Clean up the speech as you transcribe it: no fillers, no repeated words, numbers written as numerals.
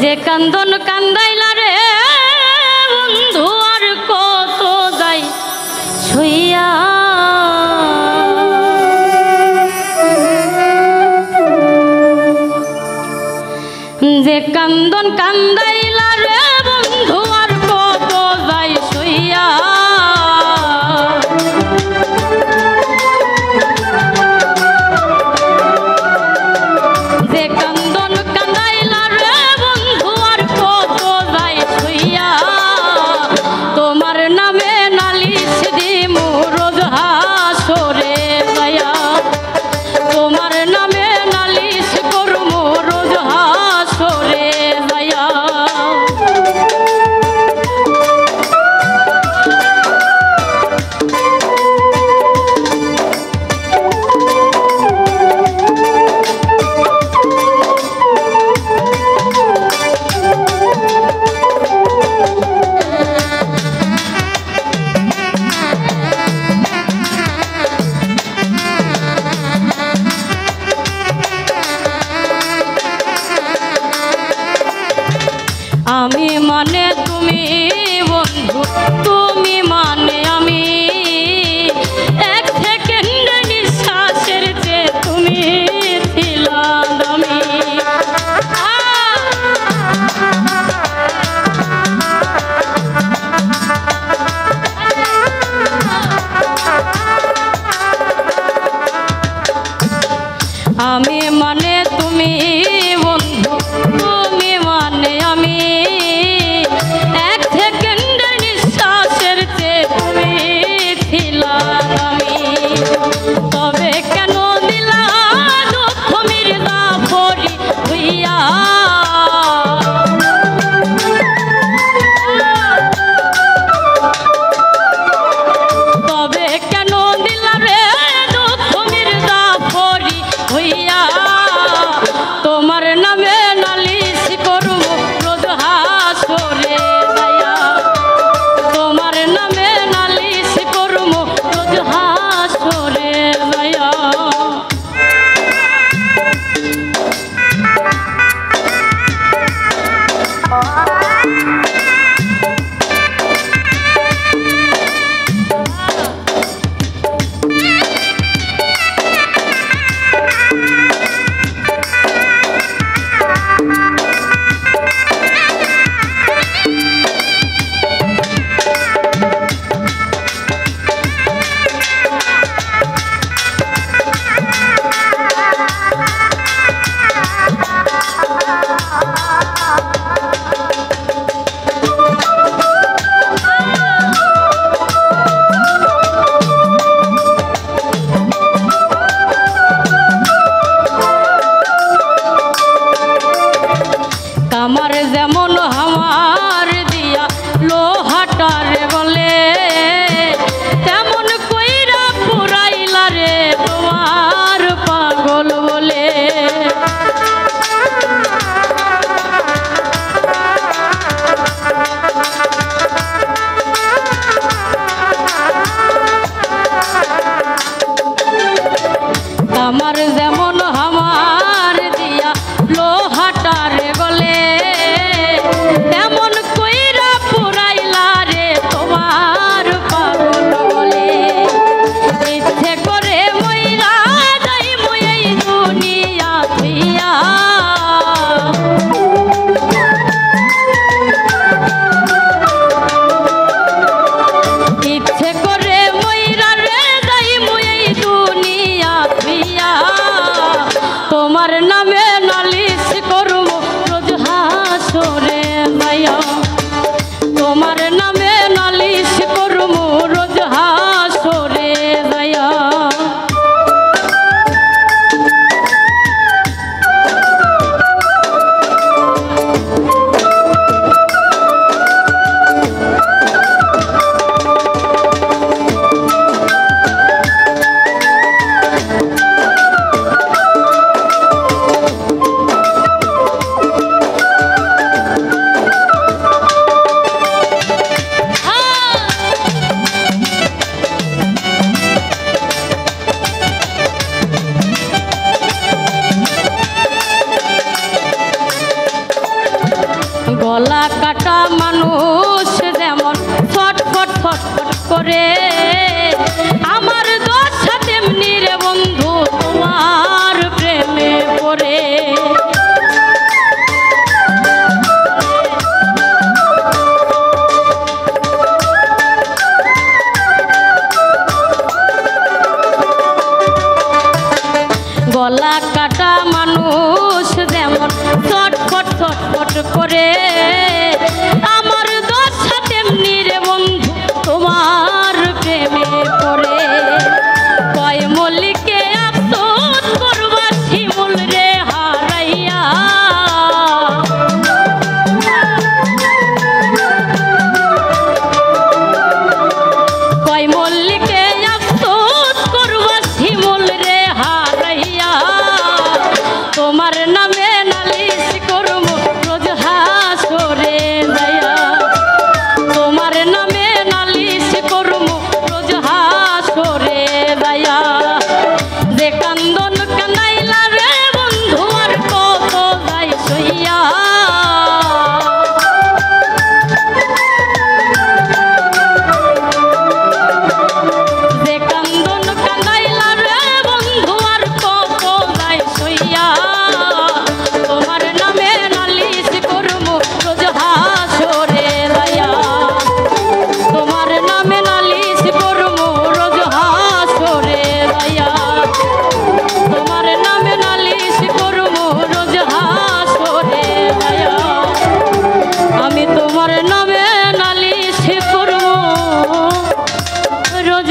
যে কান্দন কান্দাইলা রে বন্ধু আর কত যাই ছুইয়া যে কান্দন কান্দাইলা রে বন্ধু আর কত যাই ছুইয়া যে কান্দন কান্দাইলা রে বন্ধু আর কত যাই ছুইয়া তোমার নামে নালিশ দিমু রোজ হাসরে যায়া তোমার নামে নালিশ করমু রোজ হাসরে যায়া আমি মানে তুমি বন্ধু তুমি মানে আমি এক সেকেন্ড নিঃশ্বাসের যে তুমি ছিলা দামি আমি মানে তুমি বন্ধু তুমি মানে আমি এক সেকেন্ড নিঃশ্বাসের চেয়ে তুমি ছিলা আমি তবে কেন দিলা দুঃখ মির্জা ফরি হইয়া তবে কেন দিলা রে দুঃখ মির্জা ফরি হইয়া তোমার নামে নালিশ করব রোজ হাসরে যায়া তোমার নামে নালিশ করব রোজ হাসরে যায়া আমার যেমন আমার দিয়া লোহাটারে বলে তেমন কইরা পুরাইলা রে তোমার পাগল বলে আমার যেমন আমার দিয়া লোহাটারে বলে গলা কাটা মানুষ যেমন ছটফট ছটফট করে, আমার দশা তেমনি রে বন্ধু তোমার প্রেমে পড়ে। গলা কাটা মানুষ যেমন ছটফট ছটফট করে, আমার দশা তেমনি রে বন্ধু তোমার প্রেমে পড়ে। কয় মল্লিকে আফসোস করবা শিমুল রে হারাইয়া, কয় মল্লিকে আফসোস করবা শিমুল রে হারাইয়া, তোমার নামে নালিশ করবো রোজ হাসরে যাইয়া, তোমার নামে নালিশ করবো রোজ হাসরে যাইয়া। যে কান্দন কানাইলা রে বন্ধু আর কত যাই সইয়া, যে কান্দন কানাইলা রে বন্ধু আর কত যাই সইয়া, তোমার নামে নালিশ করবো রোজ হাসরে যাইয়া, তোমার নামে নালিশ করবো রোজ হাসরে যাইয়া, তোমার নামে নালিশ করবো রোজ হাসরে যাইয়া, আমি তোমার নামে নালিশ করবো রোজ